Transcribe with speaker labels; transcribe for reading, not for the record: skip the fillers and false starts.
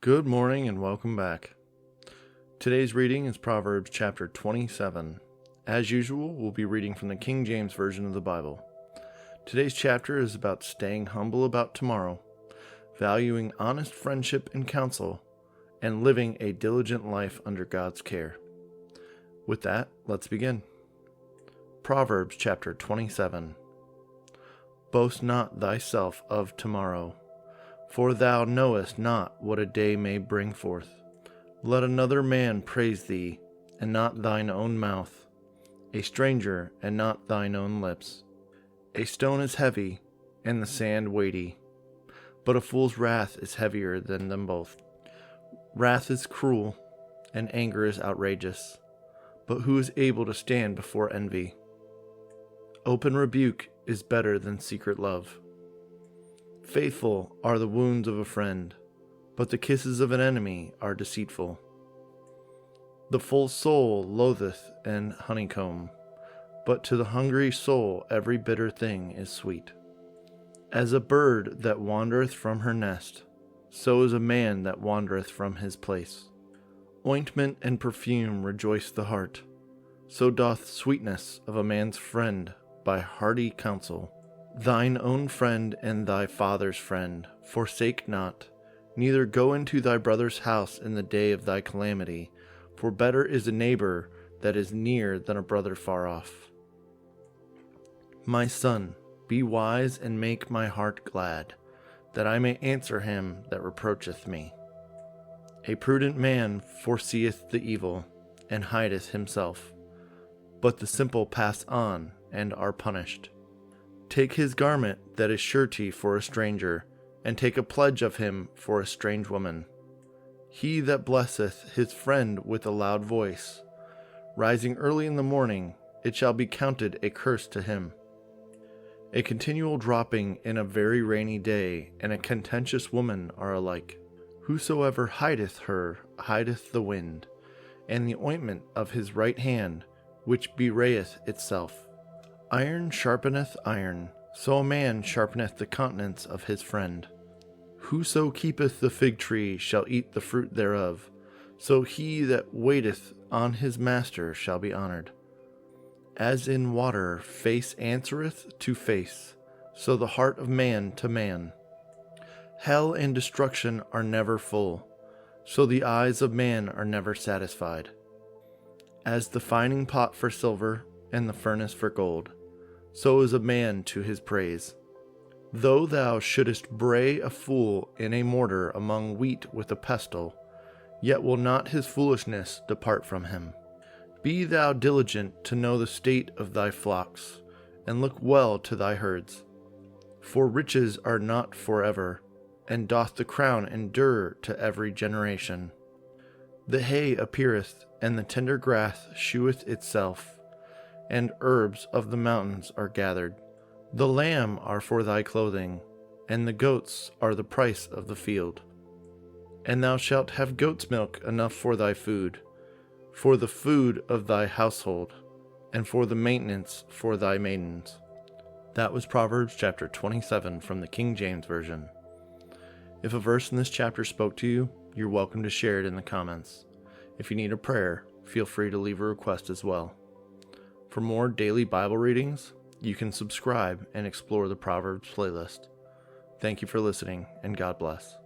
Speaker 1: Good morning and welcome back. Today's reading is Proverbs chapter 27. As usual, we'll be reading from the King James Version of the Bible. Today's chapter is about staying humble about tomorrow, valuing honest friendship and counsel, and living a diligent life under God's care. With that, let's begin. Proverbs chapter 27. Boast not thyself of tomorrow, for thou knowest not what a day may bring forth. Let another man praise thee, and not thine own mouth, a stranger, and not thine own lips. A stone is heavy, and the sand weighty, but a fool's wrath is heavier than them both. Wrath is cruel, and anger is outrageous, but who is able to stand before envy? Open rebuke is better than secret love. Faithful are the wounds of a friend, but the kisses of an enemy are deceitful. The full soul loatheth an honeycomb, but to the hungry soul every bitter thing is sweet. As a bird that wandereth from her nest, so is a man that wandereth from his place. Ointment and perfume rejoice the heart, so doth sweetness of a man's friend by hearty counsel. Thine own friend and thy father's friend forsake not, neither go into thy brother's house in the day of thy calamity, for better is a neighbor that is near than a brother far off. My son, be wise and make my heart glad, that I may answer him that reproacheth me. A prudent man foreseeth the evil, and hideth himself, but the simple pass on and are punished. Take his garment that is surety for a stranger, and take a pledge of him for a strange woman. He that blesseth his friend with a loud voice, rising early in the morning, it shall be counted a curse to him. A continual dropping in a very rainy day, and a contentious woman are alike. Whosoever hideth her hideth the wind, and the ointment of his right hand, which bewrayeth itself. Iron sharpeneth iron, so a man sharpeneth the countenance of his friend. Whoso keepeth the fig tree shall eat the fruit thereof, so he that waiteth on his master shall be honored. As in water face answereth to face, so the heart of man to man. Hell and destruction are never full, so the eyes of man are never satisfied. As the fining pot for silver, and the furnace for gold, so is a man to his praise. Though thou shouldest bray a fool in a mortar among wheat with a pestle, yet will not his foolishness depart from him. Be thou diligent to know the state of thy flocks, and look well to thy herds. For riches are not forever, and doth the crown endure to every generation. The hay appeareth, and the tender grass sheweth itself, and herbs of the mountains are gathered. The lamb are for thy clothing, and the goats are the price of the field. And thou shalt have goat's milk enough for thy food, for the food of thy household, and for the maintenance for thy maidens. That was Proverbs chapter 27 from the King James Version. If a verse in this chapter spoke to you, you're welcome to share it in the comments. If you need a prayer, feel free to leave a request as well. For more daily Bible readings, you can subscribe and explore the Proverbs playlist. Thank you for listening, and God bless.